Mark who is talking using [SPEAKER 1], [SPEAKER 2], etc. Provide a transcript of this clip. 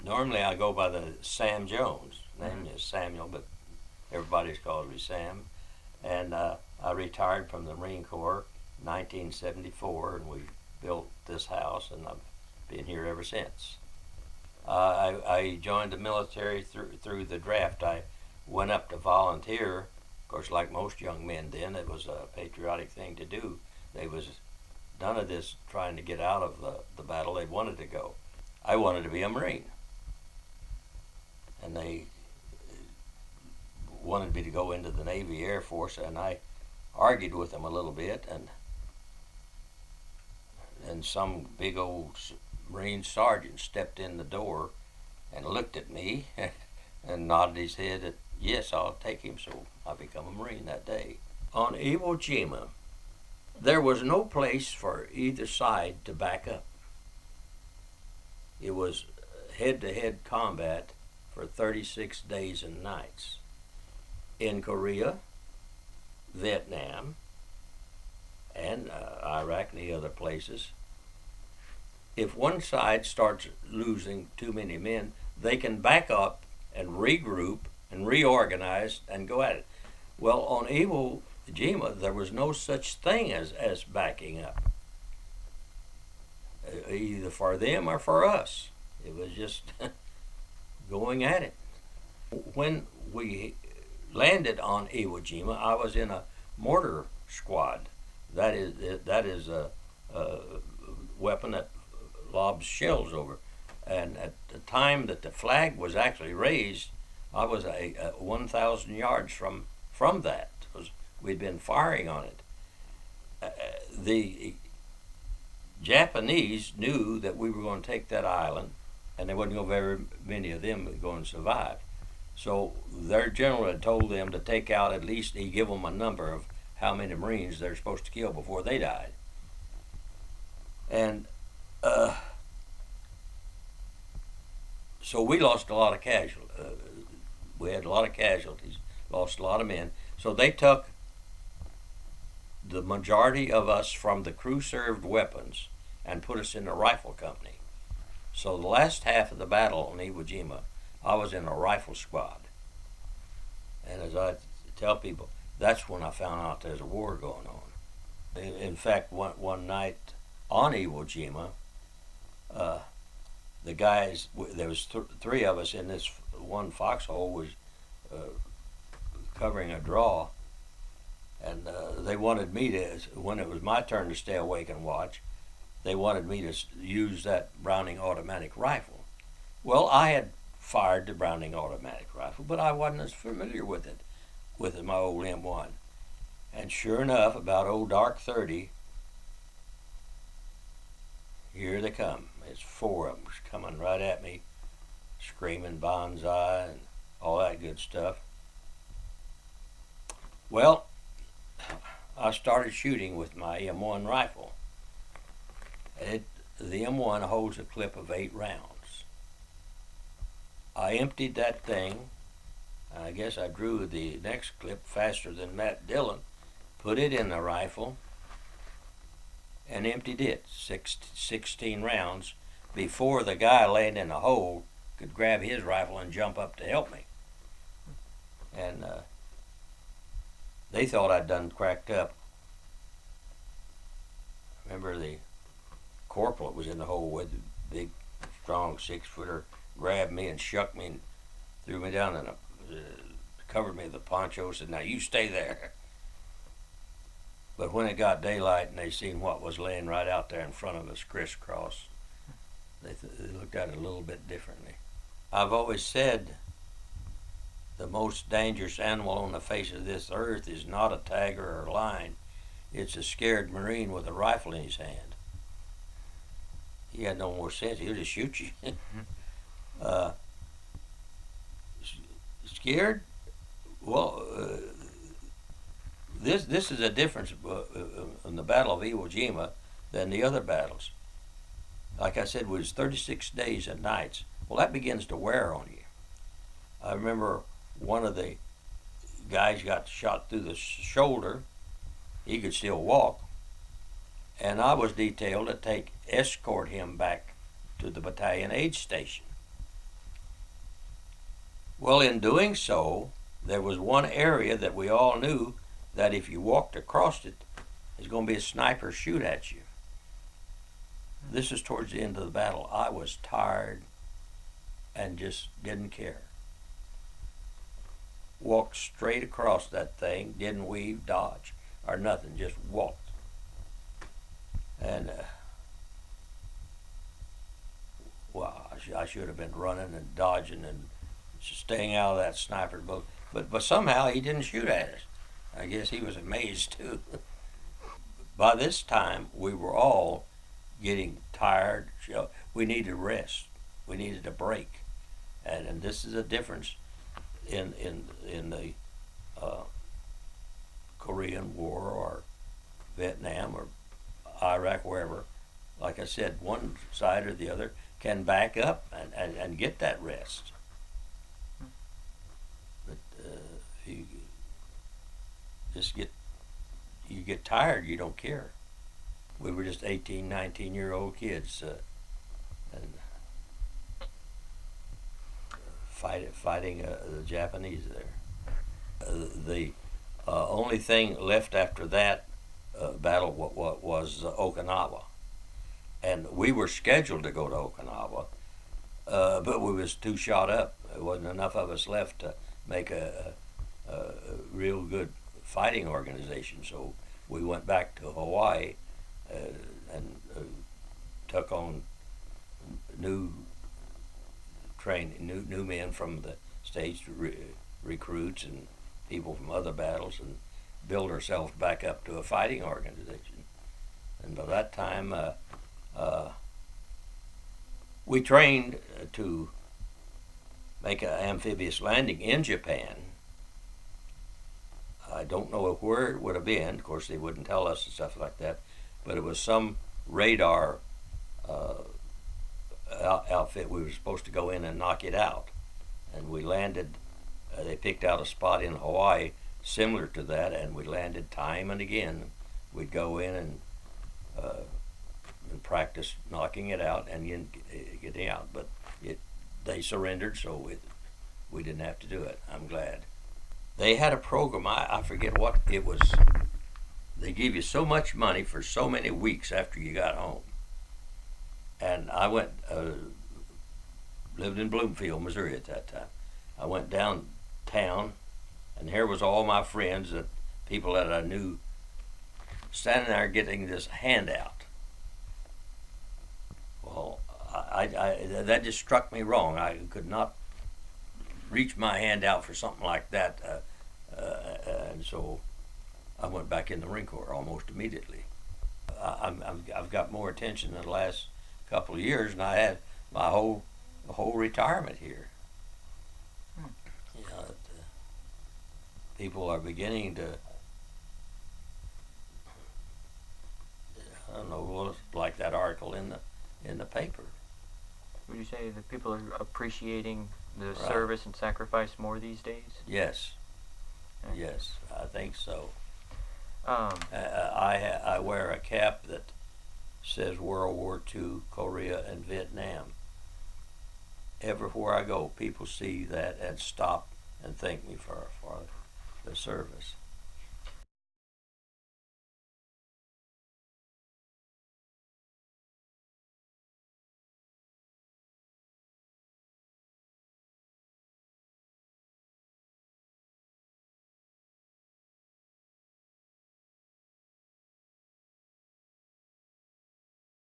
[SPEAKER 1] Normally I go by the Sam Jones. Name is Samuel, but everybody's called me Sam. And I retired from the Marine Corps 1974, and we built this house, and I've been here ever since. I joined the military through the draft. I went up to volunteer. Of course, like most young men then, it was a patriotic thing to do. They was none of this trying to get out of the battle. They wanted to go. I wanted to be a Marine, and they wanted me to go into the Navy Air Force, and I argued with them a little bit, and some big old Marine sergeant stepped in the door and looked at me and nodded his head that yes, I'll take him. So I became a Marine that day. On Iwo Jima, there was no place for either side to back up. It was head-to-head combat for 36 days and nights. In Korea, Vietnam, and Iraq and the other places, if one side starts losing too many men, they can back up and regroup and reorganize and go at it. Well, on Iwo Jima, there was no such thing as backing up, either for them or for us. It was just going at it. When we landed on Iwo Jima, I was in a mortar squad. That is a weapon that lobs shells over. And at the time that the flag was actually raised, I was a 1,000 yards from that. We'd been firing on it. The Japanese knew that we were going to take that island, and there wasn't going to be very many of them going to survive. So their general had told them to take out at least, he give them a number of how many Marines they're supposed to kill before they died. And so we lost a lot of casualties. We had a lot of casualties, lost a lot of men. So they took the majority of us from the crew-served weapons and put us in a rifle company. So the last half of the battle on Iwo Jima, I was in a rifle squad. And as I tell people, that's when I found out there's a war going on. In fact, one night on Iwo Jima, the guys, there was three of us in this one foxhole, was covering a draw, and they wanted me to, when it was my turn to stay awake and watch, they wanted me to use that Browning automatic rifle. Well, I had fired the Browning automatic rifle, but I wasn't as familiar with it my old M1. And sure enough, about old dark 30, here they come. It's four of them coming right at me, screaming bonsai and all that good stuff. Well, I started shooting with my M1 rifle. The M1 holds a clip of 8 rounds. I emptied that thing. I guess I drew the next clip faster than Matt Dillon, put it in the rifle, and emptied it, 16 rounds, before the guy laying in the hole could grab his rifle and jump up to help me. And they thought I'd done cracked up. Remember the corporal that was in the hole with the big, strong 6-footer grabbed me and shucked me and threw me down and covered me with a poncho, said, "Now you stay there." But when it got daylight and they seen what was laying right out there in front of us crisscross, they looked at it a little bit differently. I've always said the most dangerous animal on the face of this earth is not a tiger or a lion. It's a scared Marine with a rifle in his hand. He had no more sense. He'll just shoot you. Scared? Well, this is a difference in the Battle of Iwo Jima than the other battles. Like I said, it was 36 days and nights. Well, that begins to wear on you. I remember one of the guys got shot through the shoulder. He could still walk. And I was detailed to escort him back to the battalion aid station. Well, in doing so, there was one area that we all knew that if you walked across it, there's going to be a sniper shoot at you. This is towards the end of the battle. I was tired and just didn't care. Walked straight across that thing, didn't weave, dodge, or nothing, just walked. And, well, I should have been running and dodging and staying out of that sniper boat. But somehow he didn't shoot at us. I guess he was amazed too. By this time, we were all getting tired. We needed rest. We needed a break. And this is a difference in the Korean War or Vietnam or Iraq, wherever. Like I said, one side or the other can back up and get that rest. But you get tired, you don't care. We were just 18, 19-year-old kids and fighting the Japanese there. The only thing left after that battle was Okinawa. And we were scheduled to go to Okinawa, but we was too shot up. There wasn't enough of us left to make a real good fighting organization. So we went back to Hawaii and took on new men from the States, recruits and people from other battles, and build ourselves back up to a fighting organization. And by that time, we trained to make an amphibious landing in Japan. I don't know where it would have been. Of course, they wouldn't tell us and stuff like that. But it was some radar outfit. We were supposed to go in and knock it out. And we landed, they picked out a spot in Hawaii similar to that, and we landed time and again. We'd go in and practice knocking it out and getting out. But they surrendered, so we didn't have to do it. I'm glad. They had a program, I forget what it was. They give you so much money for so many weeks after you got home. And I went, lived in Bloomfield, Missouri at that time. I went downtown, and here was all my friends, that people that I knew, standing there getting this handout. Well, that just struck me wrong. I could not reach my hand out for something like that, and so I went back in the Marine Corps almost immediately. I've got more attention in the last couple of years, and I had my whole retirement here. You know, people are beginning to, I don't know, like that article in the paper.
[SPEAKER 2] Would you say that people are appreciating the service and sacrifice more these days?
[SPEAKER 1] Yes. Okay. Yes, I think so.
[SPEAKER 2] I
[SPEAKER 1] I wear a cap that says World War II, Korea, and Vietnam. Everywhere I go, people see that and stop and thank me for the service.